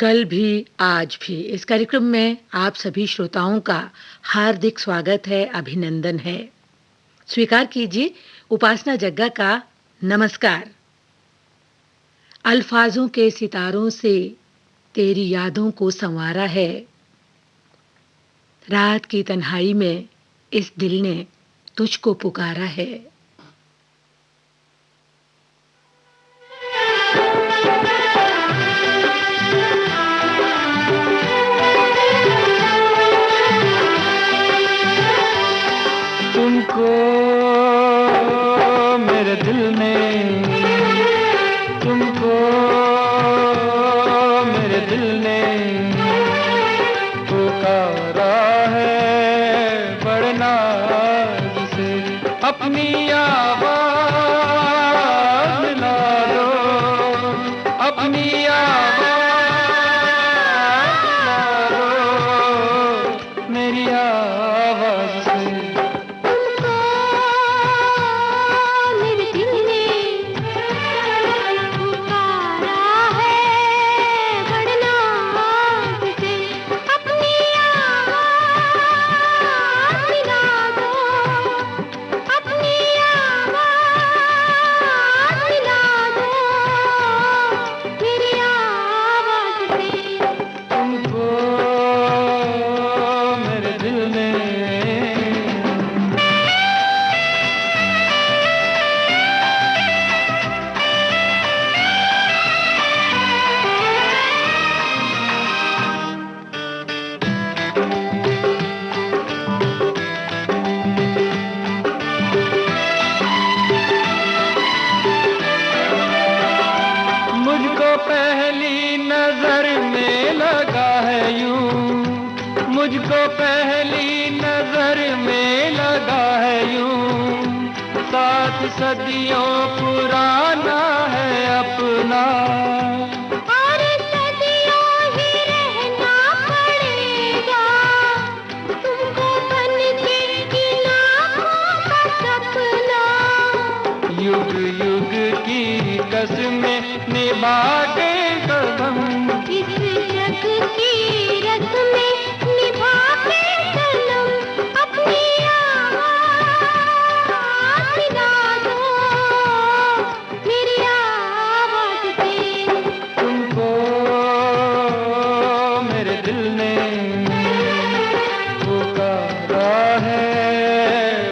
कल भी आज भी इस कार्यक्रम में आप सभी श्रोताओं का हार्दिक स्वागत है, अभिनंदन है। स्वीकार कीजिए उपासना जग्गा का नमस्कार। अल्फाजों के सितारों से तेरी यादों को संवारा है। रात की तन्हाई में इस दिल ने तुझको पुकारा है। तुमको मेरे दिल ने, तुमको मेरे दिल ने पुकारा है बड़े नाज से। अपनी आवाज़ मिला दो, अपनी आवाज़ मिला दो मेरी आवाज़ से। मुझको पहली नजर में लगा है यूं, 7 सदियों पुराना है अपना, और सदियों ही रहना पड़ेगा तुमको बन के इन आँखों का सपना। युग युग की कसमें निभा के कदम इस जग की रस्में निभा के सनम। अपनी आवाज़ मिला दो मेरी आवाज़ से। तुमको मेरे दिल ने पुकारा है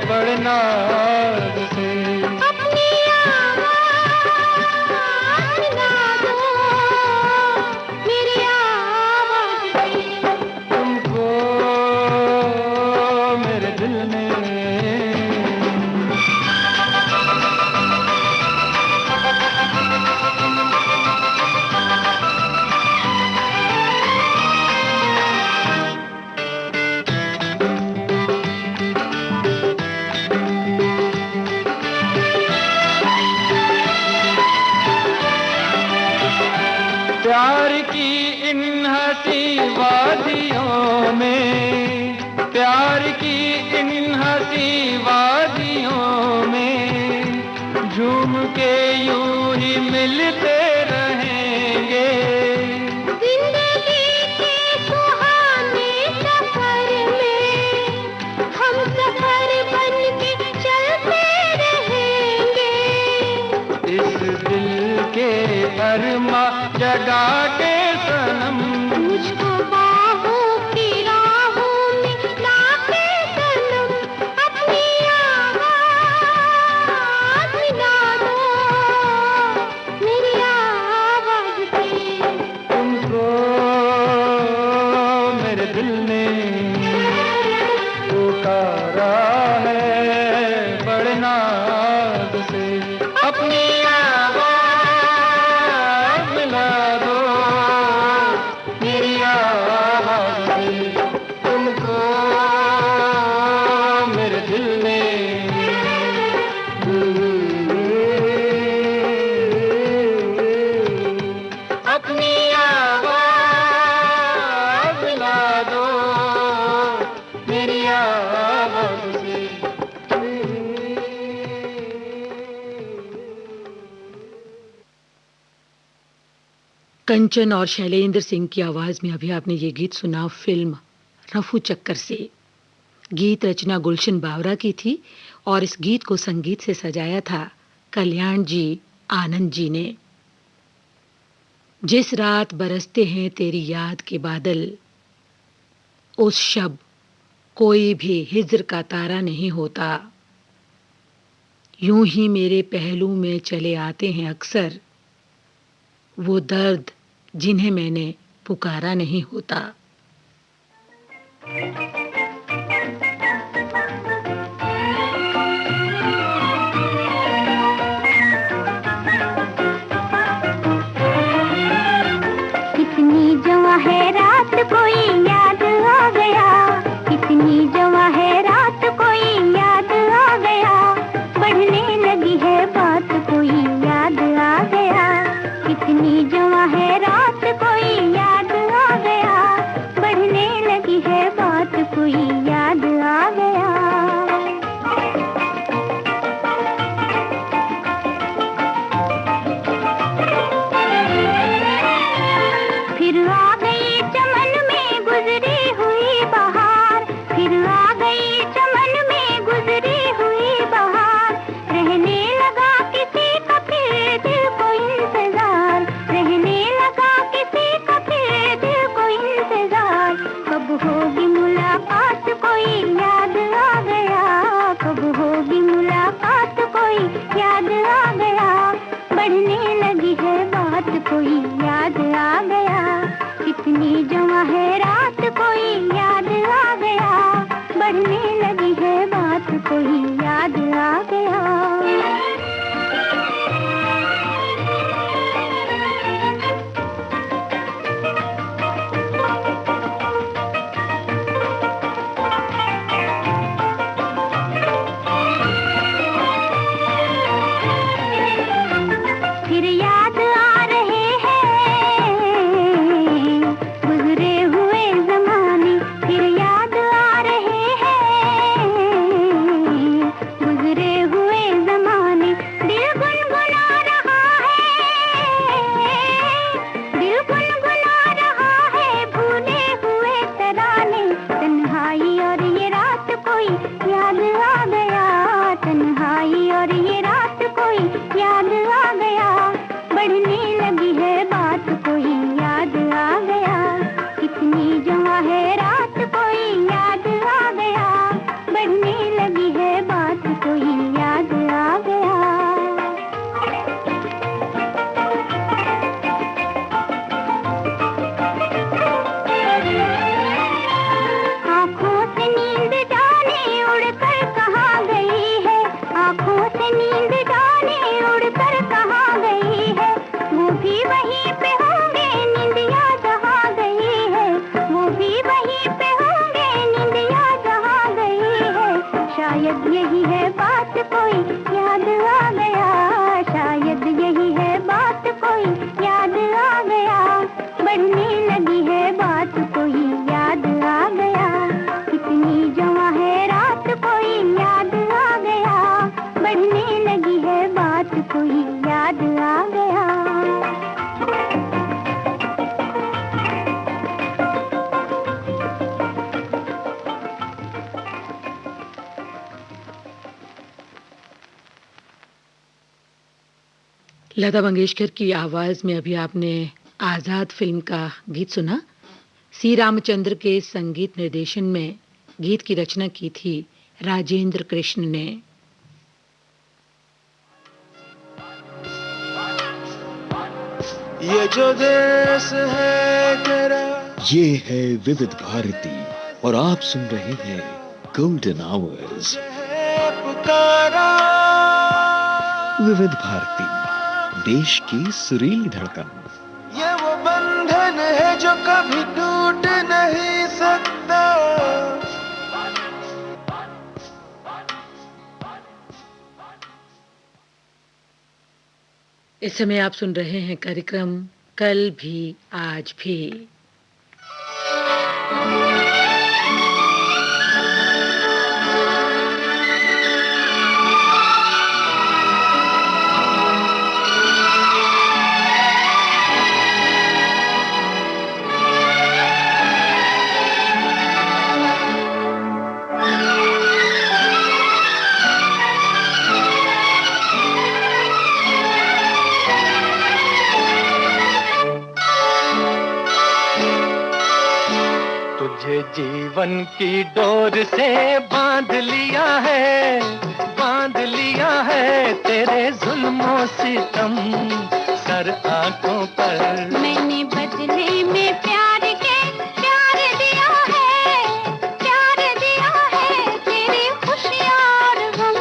बड़े नाज से। अपनी आवाज़ मिला दो मेरी आवाज़ से। तुमको मेरे दिल ने प्यार की इन हंसी वादियों में, प्यार की इन हंसी वादियों में झूम के यूं ही मिलते रहेंगे। जिंदगी के सुहाने सफर में हम सफर बन के चलते रहेंगे। इस दिल के अरमा जगा के सनम मुझको बाहों की राहों में लाके सनम। अपनी आवाज़ मिला दो मेरी आवाज़ से। तुमको मेरे दिल ने पुकारा है बड़े नाज से। अपनी आवाज़ मिला दो मेरी आवाज़ कंचन और शैलेंद्र सिंह की आवाज में अभी आपने ये गीत सुना फिल्म रफू चक्कर से। गीत रचना गुलशन बावरा की थी और इस गीत को संगीत से सजाया था कल्याण जी आनंद जी ने। जिस रात बरसते हैं तेरी याद के बादल, उस शब कोई भी हिज्र का तारा नहीं होता। यूं ही मेरे पहलू में चले आते हैं अक्सर वो दर्द जिन्हें मैंने पुकारा नहीं होता। कितनी जवां है रात कोई याद आ गया, कितनी जवां है रात कोई याद आ गया, बढ़ने लगी है बात कोई याद आ गया, कितनी जवां है रात कोई याद आ गया, बढ़ने लगी है बात कोई याद आ गया। फिर आ गई चमन में गुजरी हुई बहार, फिर आ गई चमन में गुजरी हुई बहार, रहने लगा किसी का फिर दिल को इंतजार, रहने लगा किसी का फिर दिल को इंतजार, कब होगी मुलाकात कोई याद आ गया, कब होगी मुलाकात कोई याद आ गया, बढ़ने लगी है बात कोई याद आ गया, कितनी जवां है रात कोई याद आ गया, बढ़ने लगी है बात कोई याद आ गया। फिर याद आ रहे हैं गुजरे हुए ज़माने, फिर याद आ रहे हैं गुजरे हुए ज़माने, दिल गुनगुना रहा है, दिल गुनगुना रहा है भूले हुए तराने, तन्हाई और ये रात कोई याद आ गया, तन्हाई और ये रात कोई याद आ गया, बढ़ने लगी है बात कोई याद आ गया, कितनी जवां है रात कोई याद आ गया, बढ़ने लगी है बात कोई याद आ गया। आँखों से नींद जाने उड़कर कहाँ गई है, आँखों से नींद जाने उड़कर कहाँ गई है, वो भी वहीं पे होंगे निंदिया जहाँ गई है, वो भी वहीं पे होंगे निंदिया जहाँ गई है, शायद यही है बात कोई याद आ गया, शायद यही है बात कोई याद आ गया, बढ़ने लगी है बात कोई याद आ गया, कितनी जवां है रात कोई याद आ गया, बढ़ने लगी है बात कोई याद आ गया। लता मंगेशकर की आवाज में अभी आपने आजाद फिल्म का गीत सुना। सी रामचंद्र के संगीत निर्देशन में गीत की रचना की थी राजेंद्र कृष्ण ने। ये जो देश है तेरा, ये है विविध भारती और आप सुन रहे हैं गोल्डन आवर्स। है पुकारा, विविध भारती, देश की सुरीली धड़कन। ये वो बंधन है जो कभी टूट नहीं सकता। इस समय आप सुन रहे हैं कार्यक्रम कल भी आज भी। तुझे जीवन की डोर से बांध लिया है तेरे जुल्मों सितम सर आंखों पर। मैंने बदले में प्यार दिया है तेरी खुशियाँ और गम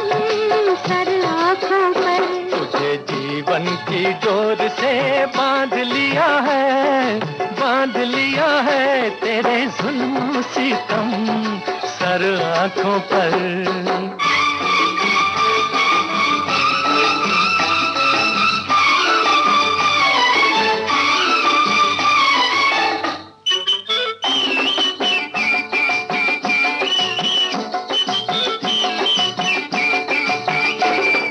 सर आँखों पर। तुझे जीवन की डोर से बांध लिया है तेरे जुल्म सितम सर आँखों पर।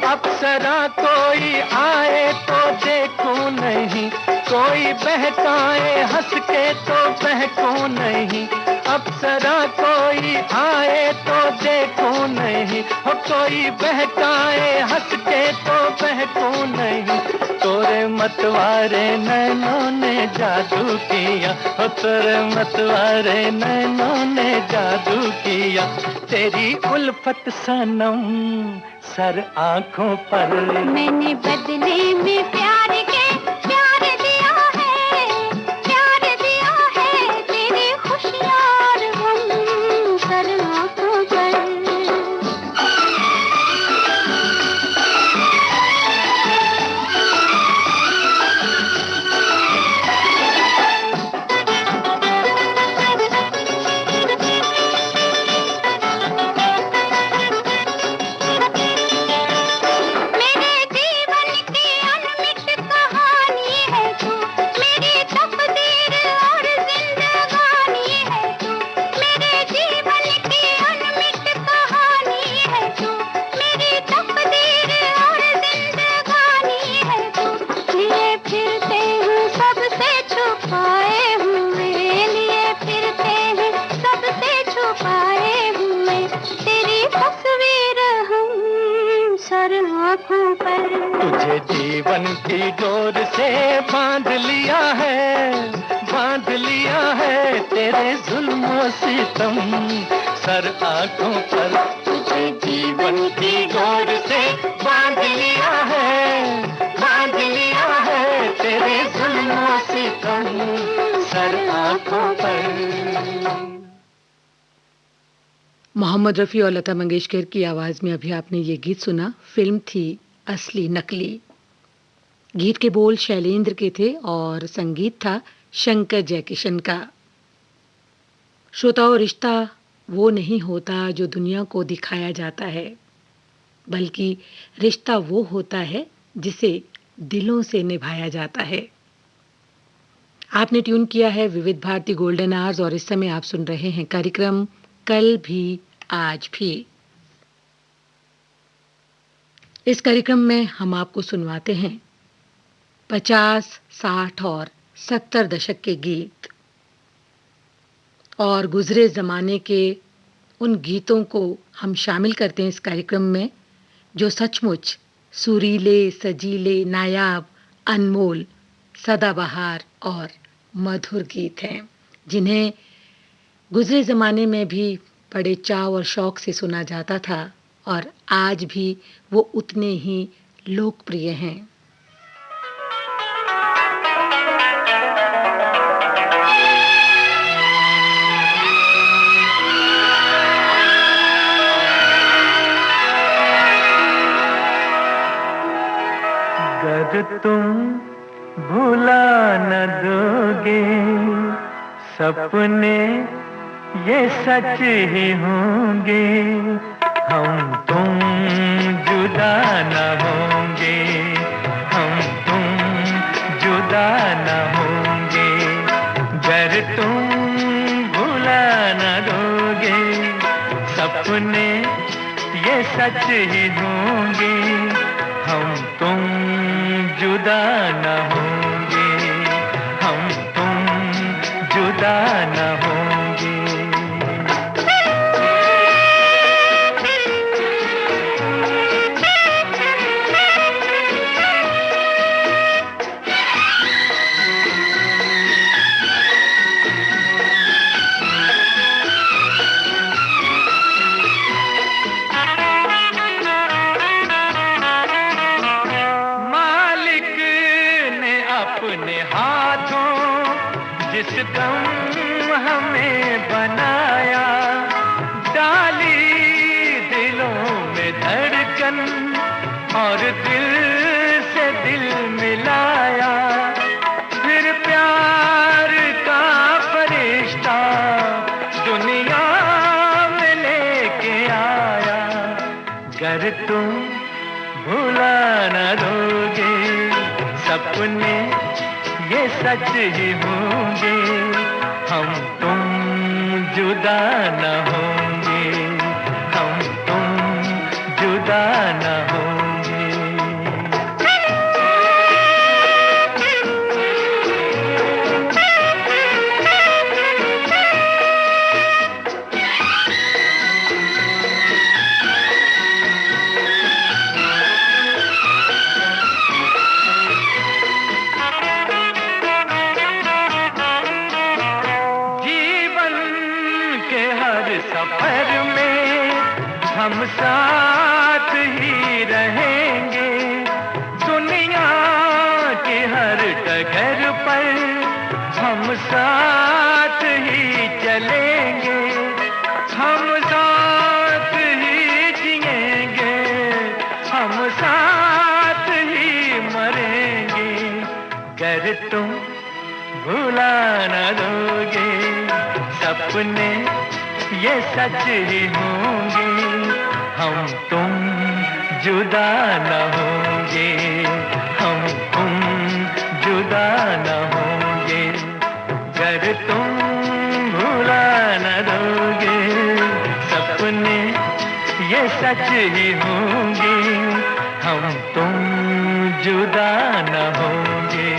अप्सरा कोई आए तो देखूं नहीं, कोई बहकाए हंस के तो बहकूं नहीं। अप्सरा कोई आए तो देखूं नहीं, हो कोई बहकाए हंस के तो बहकूं नहीं। तोरे मतवारे नैनों ने जादू किया, हो तोरे मतवारे नैनों ने जादू किया। तेरी उल्फत सनम सर आँखों पर। मैंने बदले में प्यार दिया है तेरी खुशियाँ और गम सर आँखों पर। तुझे जीवन की डोर से बांध लिया है तेरे जुल्मों सितम सर आँखों पर। तुझे जीवन की डोर से बांध लिया है तेरे जुल्मों सितम सर आँखों पर। मोहम्मद रफ़ी और लता मंगेशकर की आवाज में अभी आपने ये गीत सुना। फिल्म थी असली नकली। गीत के बोल शैलेंद्र के थे और संगीत था शंकर जयकिशन का। श्रोताओं, रिश्ता वो नहीं होता जो दुनिया को दिखाया जाता है, बल्कि रिश्ता वो होता है जिसे दिलों से निभाया जाता है। आपने ट्यून किया है विविध भारती गोल्डन आवर्स और इस समय आप सुन रहे हैं कार्यक्रम कल भी आज भी। इस कार्यक्रम में हम आपको सुनवाते हैं 50, 60 और 70 दशक के गीत और गुजरे ज़माने के उन गीतों को हम शामिल करते हैं इस कार्यक्रम में जो सचमुच सुरीले, सजीले, नायाब, अनमोल, सदाबहार और मधुर गीत हैं, जिन्हें गुजरे ज़माने में भी बड़े चाव और शौक से सुना जाता था और आज भी वो उतने ही लोकप्रिय हैं। अगर तुम भुला न दोगे सपने ये सच ही होंगे, हम तुम जुदा न होंगे, हम तुम जुदा न होंगे। अगर तुम भुला न दोगे सपने ये सच ही होंगे, हम तुम जुदा न होंगे, हम तुम जुदा न होंगे। जिस गम हमें बनाया, डाली दिलों में धड़कन और दिल से दिल मिलाया, फिर प्यार का फरिश्ता दुनिया में लेके आया। गर तुम भुला न दोगे सपने ये सच ही होंगे, हम तुम जुदा न होंगे, हम तुम जुदा न होंगे। सफर में हम साथ ही रहेंगे, दुनिया के हर डगर पर हम साथ ही चलेंगे, हम साथ ही जिएंगे, हम साथ ही मरेंगे। गर तुम भुला न दोगे सपने ये सच ही होंगे, हम तुम जुदा न होंगे, हम तुम जुदा न होंगे। गर तुम भुला न दोगे सपने ये सच ही होंगे, हम तुम जुदा न होंगे,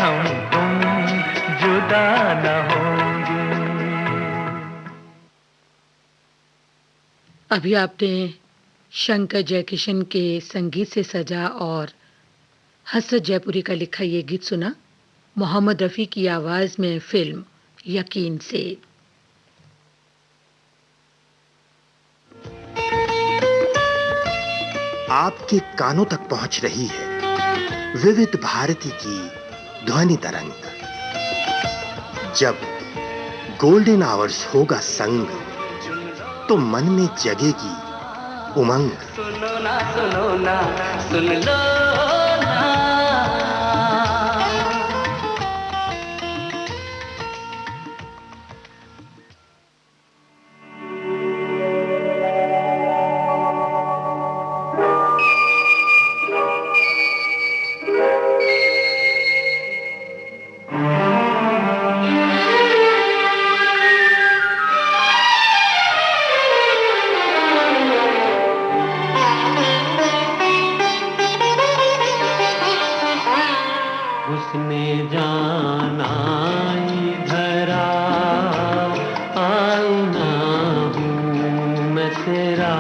हम तुम जुदा न होंगे। अभी आपने शंकर जयकिशन के संगीत से सजा और हसरत जयपुरी का लिखा ये गीत सुना मोहम्मद रफ़ी की आवाज में फिल्म यकीन से। आपके कानों तक पहुंच रही है विविध भारती की ध्वनि तरंग। जब गोल्डन आवर्स होगा संग, तो मन में जगेगी उमंग। सुनो ना सुनो ना सुन लो ना, उसने जाना इधर आईना हूँ मैं तेरा,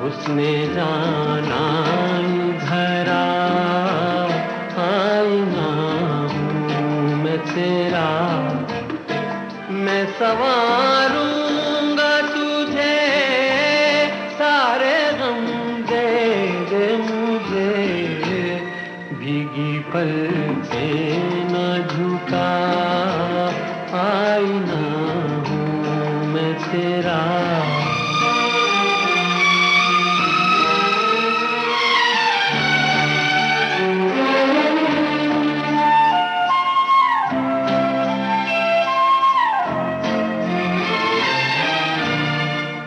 उसने जाना इधर आईना हूँ मैं तेरा, मैं संवारूंगा तुझे सारे गम दे दे मुझे, भीगी पलकें न झुका आईना हूँ मैं तेरा।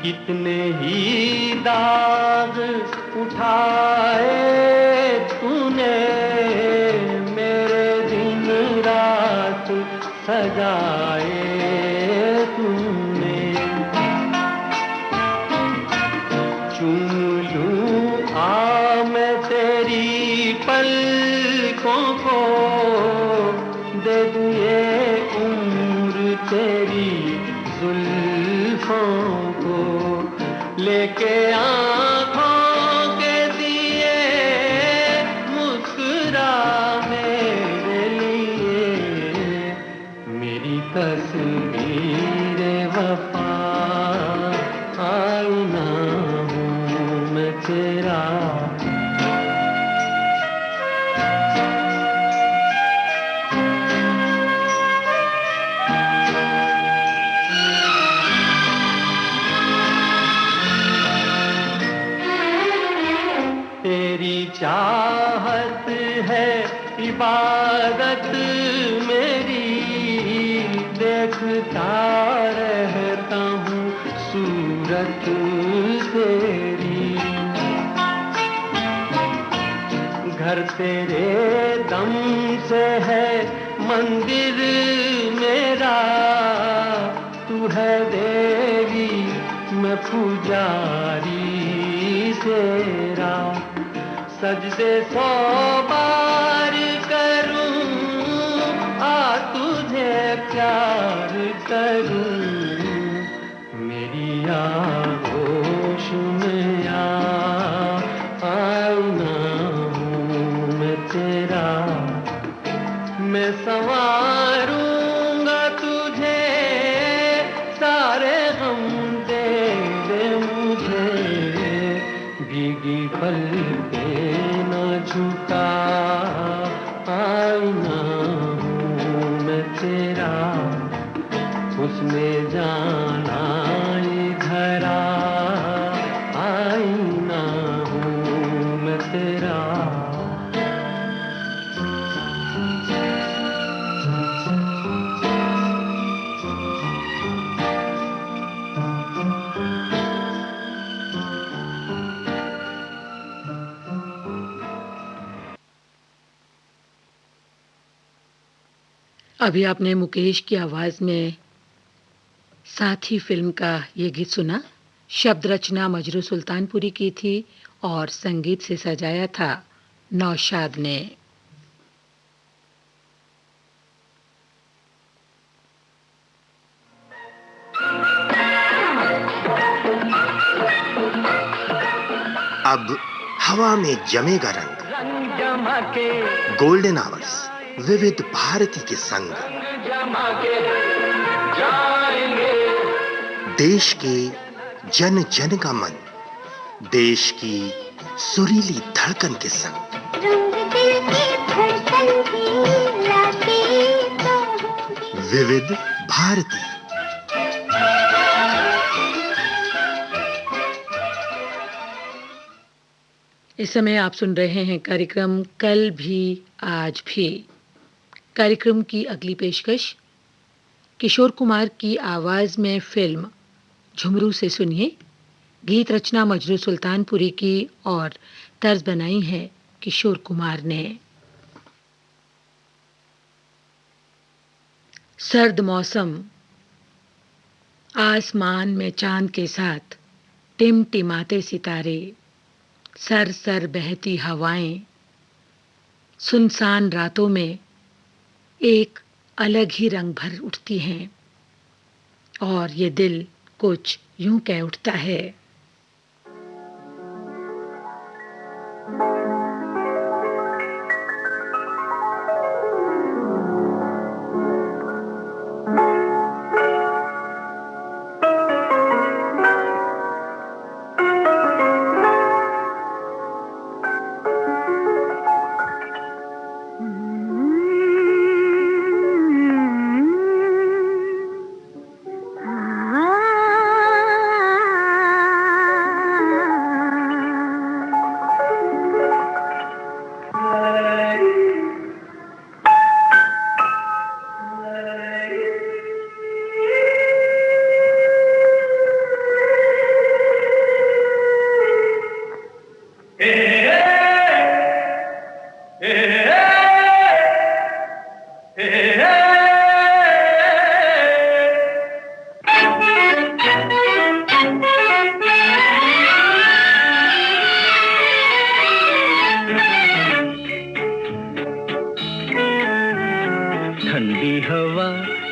कितने ही दाग उठाए तूने, सजाए तूने, चूम लूं आ मैं तेरी पलकों को, दे दूं ये उम्र तेरी जुल्फों को, लेके आँखों के दिए मुस्कुरा मेरे लिए, मेरी तस्वीर वफा आईना हूँ मैं तेरा। इबादत मेरी, देखता रहता हूँ सूरत तेरी। घर तेरे दम से है मंदिर मेरा, तू है देवी मैं पुजारी तेरा। सजदे 100 बार करूं, आ तुझे प्यार करूं, मेरी आगोश में आईना हूँ मैं तेरा। मैं संवारूंगा तुझे, सारे गम दे दे मुझे, भीगी पलके न झुका, आईना हूँ मैं तेरा। उसमें जाना इधर आईना हूँ मैं तेरा। अभी आपने मुकेश की आवाज में साथी फिल्म का ये गीत सुना। शब्द रचना मजरू सुल्तानपुरी की थी और संगीत से सजाया था नौशाद ने। अब हवा में जमेगा रंग, रंग जमा के गोल्डन आवर्स विविध भारती के संग। जमा के जाएंगे, देश के जन जन का मन, देश की सुरीली धड़कन के संग। रंग दिल की धड़कन की लाके तो विविध भारती। इस समय आप सुन रहे हैं कार्यक्रम कल भी आज भी। कार्यक्रम की अगली पेशकश किशोर कुमार की आवाज में फिल्म झुमरू से सुनिए। गीत रचना मजरू सुल्तानपुरी की और तर्ज बनाई है किशोर कुमार ने। सर्द मौसम, आसमान में चांद के साथ टिमटिमाते सितारे, सर सर बहती हवाएं, सुनसान रातों में एक अलग ही रंग भर उठती हैं और ये दिल कुछ यूं कह उठता है। ठंडी हवा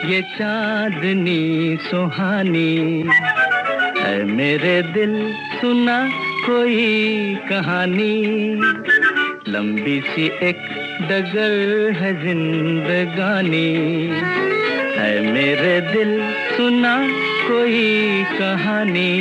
ये चांदनी सुहानी है, मेरे दिल सुना कोई कहानी। लंबी सी एक डगर है जिंदगानी है, मेरे दिल सुना कोई कहानी।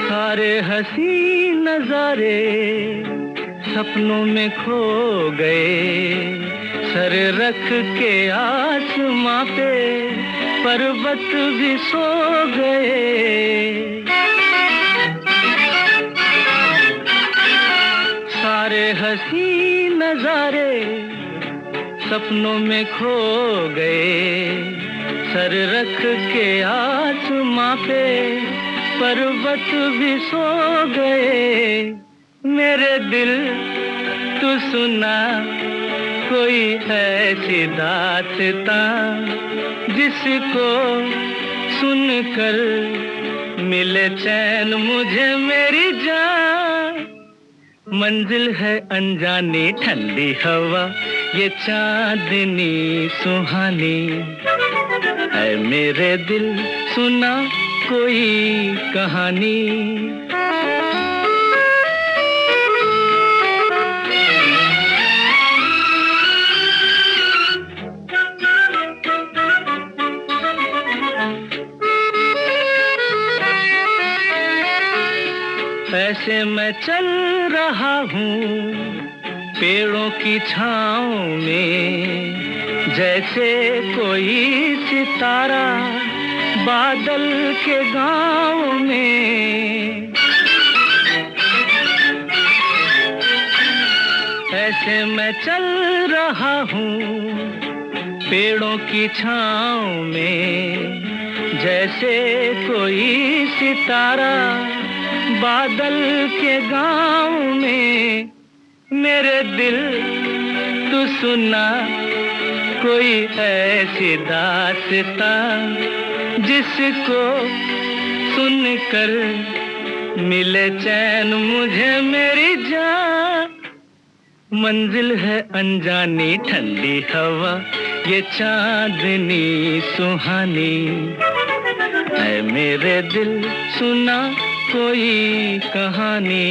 सारे हसी नजारे सपनों में खो गए, सर रख के आसमां पे पर्वत भी सो गए। सारे हंसी नजारे सपनों में खो गए, सर रख के आसमां पे पर्वत भी सो गए। मेरे दिल तू सुना कोई ऐसी दास्तां, जिसको सुनकर मिले चैन मुझे मेरी जान। मंजिल है अनजानी ठंडी हवा, ये चांदनी सुहानी है। मेरे दिल सुना कोई कहानी। ऐसे मैं चल रहा हूँ पेड़ों की छाँव में, जैसे कोई सितारा बादल के गाँव में। ऐसे मैं चल रहा हूँ पेड़ों की छाँव में, जैसे कोई सितारा बादल के गाँव में। मेरे दिल तू सुना कोई ऐसी दास्तां, जिसको सुनकर मिले चैन मुझे मेरी जान। मंजिल है अनजानी ठंडी हवा, ये चांदनी सुहानी है। मेरे दिल सुना कोई कहानी।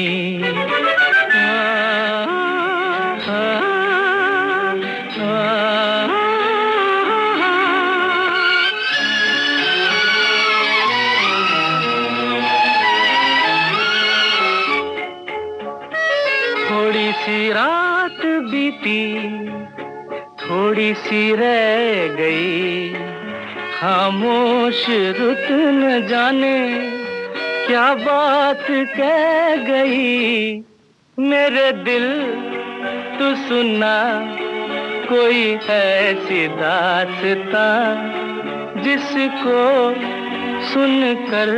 थोड़ी सी रात बीती, थोड़ी सी रह गई, खामोश रुत न जाने क्या बात कह गई। मेरे दिल तू सुना कोई ऐसी दास्तां, जिसको सुनकर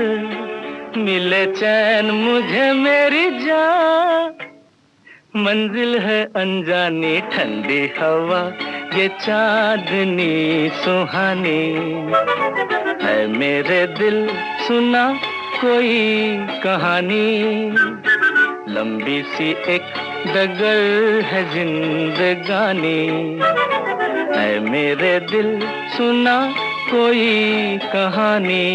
मिले चैन मुझे मेरी जान। मंजिल है अनजानी ठंडी हवा, ये चांदनी सुहानी है। मेरे दिल सुना कोई कहानी। लंबी सी एक डगर है जिंदगानी है। मेरे दिल सुना कोई कहानी।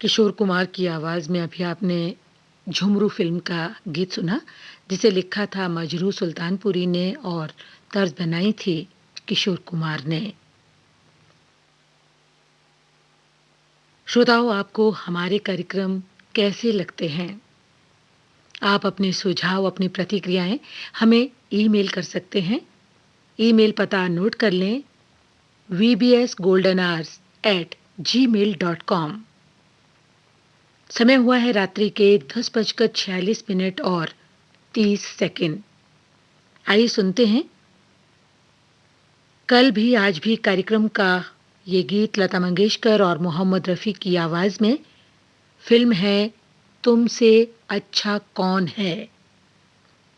किशोर कुमार की आवाज़ में अभी आपने झुमरू फिल्म का गीत सुना, जिसे लिखा था मजरू सुल्तानपुरी ने और तर्ज बनाई थी किशोर कुमार ने। श्रोताओं, आपको हमारे कार्यक्रम कैसे लगते हैं? आप अपने सुझाव, अपनी प्रतिक्रियाएं हमें ईमेल कर सकते हैं। ईमेल पता नोट कर लें, vbsgoldenhours@gmail.com। समय हुआ है रात्रि के 10:46 और 30 आइए सुनते हैं कल भी आज भी कार्यक्रम का ये गीत लता मंगेशकर और मोहम्मद रफ़ी की आवाज़ में। फिल्म है तुमसे अच्छा कौन है।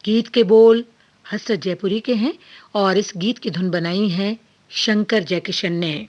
गीत के बोल हसरत जयपुरी के हैं और इस गीत की धुन बनाई है शंकर जयकिशन ने।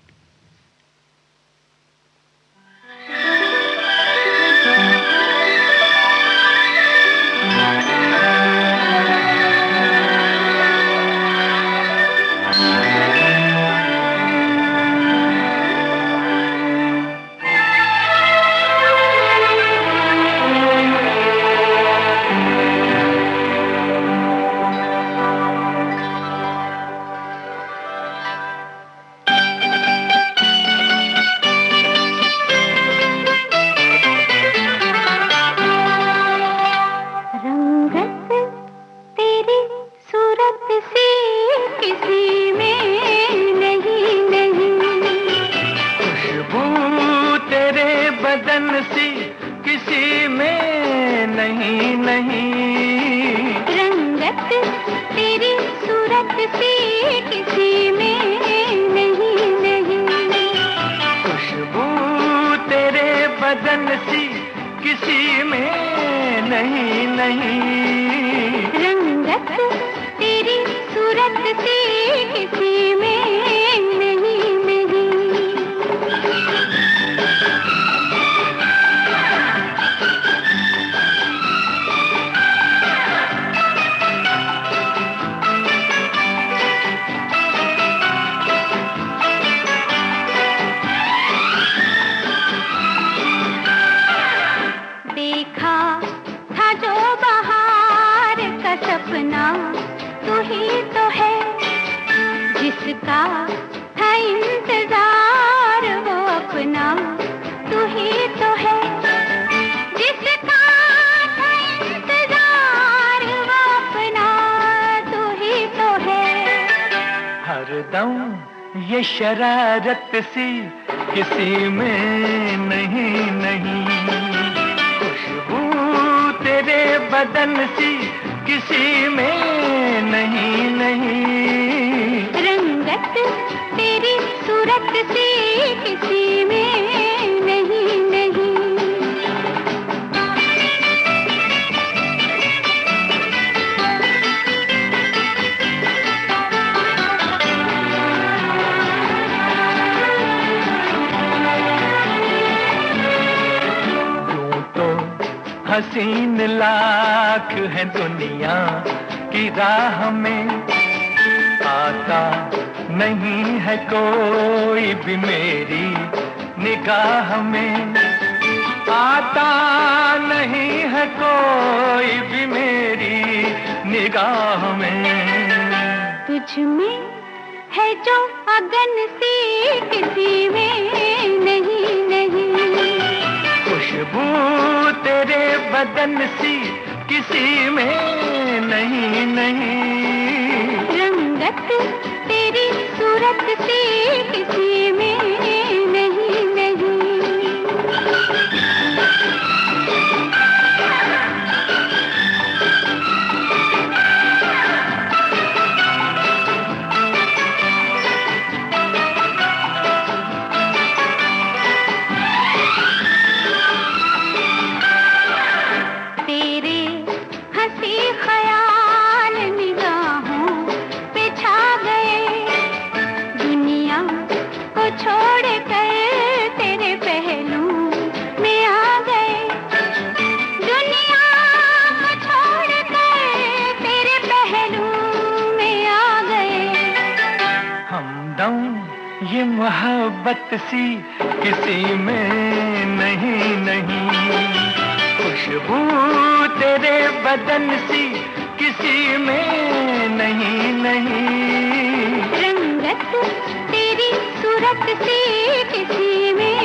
नहीं। रंगत तेरी सूरत से किसी में नहीं नहीं। देखा था जो बहार का सपना तू ही तो है, जिसका था इंतजार वो अपना तू ही तो है, जिसका था इंतजार वो अपना तू ही तो है। हरदम ये शरारत सी किसी में नहीं नहीं। खुशबू तेरे बदन सी किसी में नहीं नहीं। रंगत तेरी सूरत से किसी में नहीं नहीं। यूं तो हसीन लाख है दुनिया की राह में, आता नहीं है कोई भी मेरी निगाह में। आता नहीं है कोई भी मेरी निगाह में। तुझ में है जो अगन सी किसी में नहीं नहीं। खुशबू तेरे बदन सी किसी में नहीं नहीं। रंगत तेरी सूरत से किसी में नहीं नहीं। तेरे हंसी ख्याल निगाहों पे छा गए, दुनिया को छोड़ कर तेरे पहलू में आ गए। दुनिया को छोड़ कर तेरे पहलू में आ गए। हमदम ये मोहब्बत सी किसी में नहीं नहीं। खुशबू तेरे बदन सी किसी में नहीं नहीं। रंगत तेरी सूरत से किसी में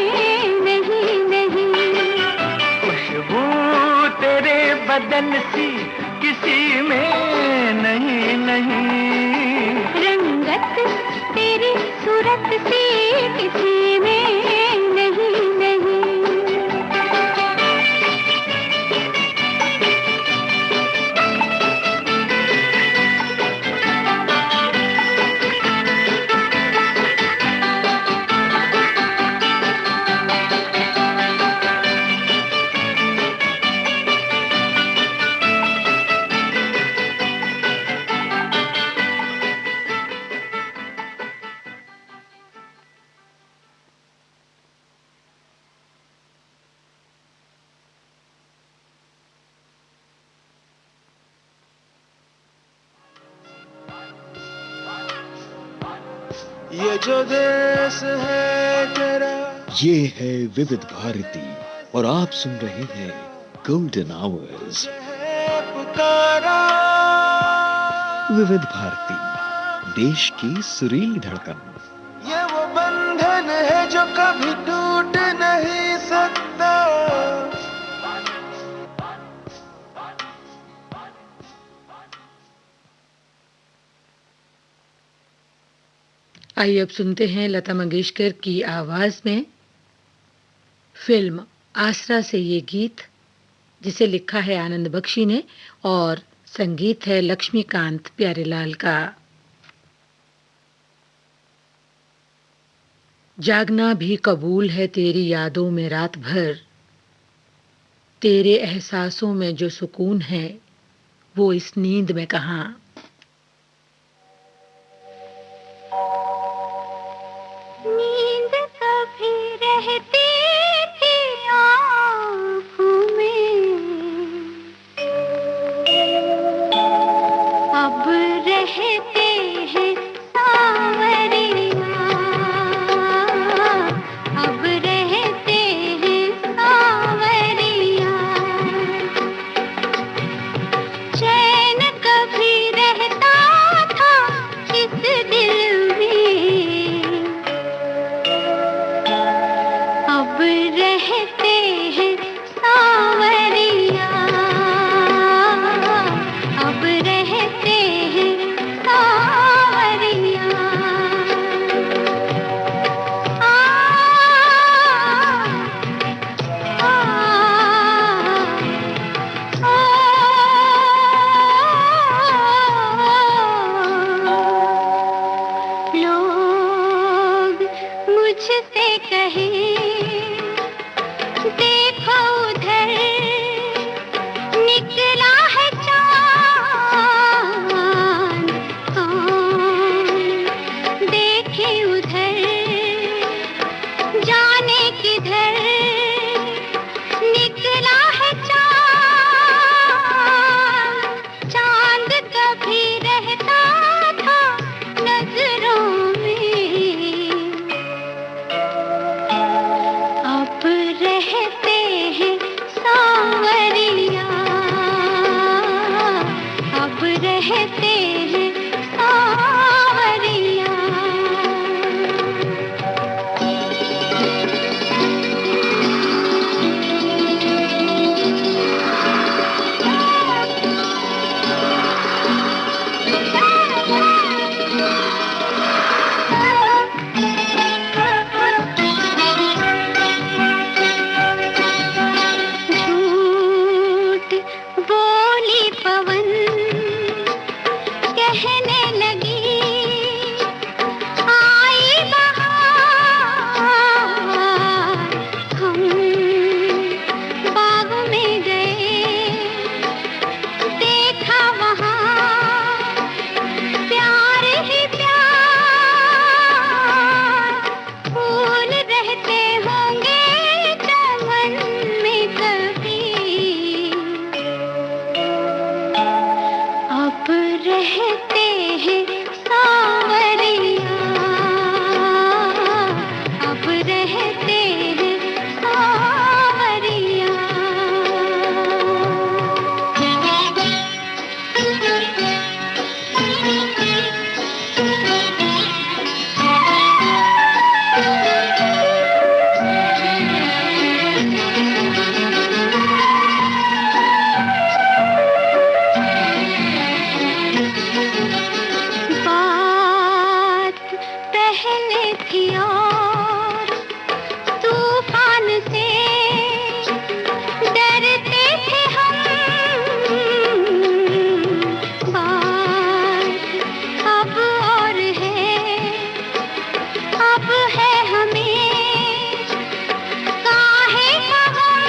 नहीं नहीं। खुशबू तेरे बदन सी किसी में नहीं नहीं। रंगत तेरी सूरत से किसी में नहीं नहीं। ये जो देश है तेरा, ये है विविध भारती और आप सुन रहे हैं गोल्डन आवर्स। है पुकारा। विविध भारती, देश की सुरीली धड़कन। ये वो बंधन है जो कभी टूट नहीं सकता। आइए अब सुनते हैं लता मंगेशकर की आवाज में फिल्म आसरा से ये गीत, जिसे लिखा है आनंद बख्शी ने और संगीत है लक्ष्मीकांत प्यारेलाल का। जागना भी कबूल है तेरी यादों में रात भर, तेरे एहसासों में जो सुकून है वो इस नींद में कहाँ। नींद कभी रहती थी आँखों में, अब रहते हैं सांवरिया, अब रहते हैं सांवरिया। चैन कभी रहता था इस दिल में, अब रहते हैं सांवरिया, अब रहते हैं सांवरिया। आ, लोग मुझसे कहे देखो उधर निकला है चाँद, कौन देखे उधर जाने किधर निकला है चाँद। चाँद कभी रहता था नजरों में, अब रहते हैं सांवरिया, अब रहते हैं सांवरिया। झूठ बोली पवन कहने लगी आई बहार। हम बाग में गए देखा वहाँ प्यार ही प्यार। फूल रहते होंगे चमन में कभी, अब रहते हैं सांवरिया, अब रहते हैं सांवरिया। बात पहले थी और तूफान से डरते थे हम, बात अब और अब है हमें काहे का गम।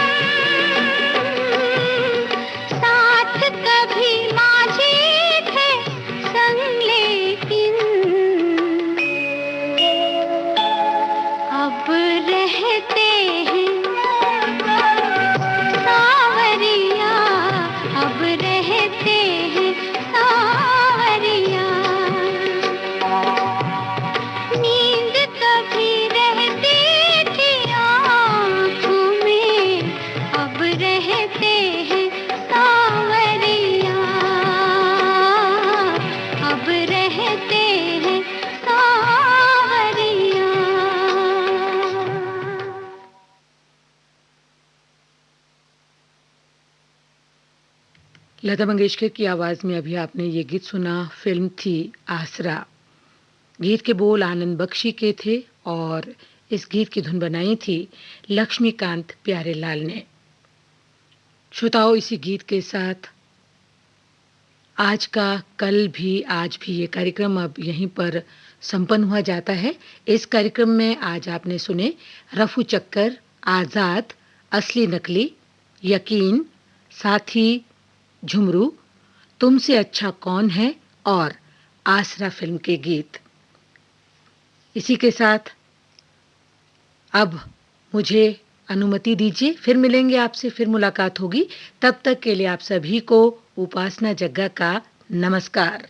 साथ कभी माझी थे संग लेकिन, अब रहते हैं सांवरिया, अब रहते हैं सांवरिया। नींद कभी रहती थी आँखों में, अब रहते हैं सांवरिया, अब रहते हैं सांवरिया। लता मंगेशकर की आवाज में अभी आपने ये गीत सुना। फिल्म थी आसरा। गीत के बोल आनंद बख्शी के थे और इस गीत की धुन बनाई थी लक्ष्मीकांत प्यारेलाल ने। श्रोताओ, इसी गीत के साथ आज का कल भी आज भी ये कार्यक्रम अब यहीं पर संपन्न हुआ जाता है। इस कार्यक्रम में आज आपने सुने रफू चक्कर, आजाद, असली नकली, यकीन, साथी, झुमरू, तुमसे अच्छा कौन है और आसरा फिल्म के गीत। इसी के साथ अब मुझे अनुमति दीजिए, फिर मिलेंगे आपसे, फिर मुलाकात होगी। तब तक के लिए आप सभी को उपासना जग्गा का नमस्कार।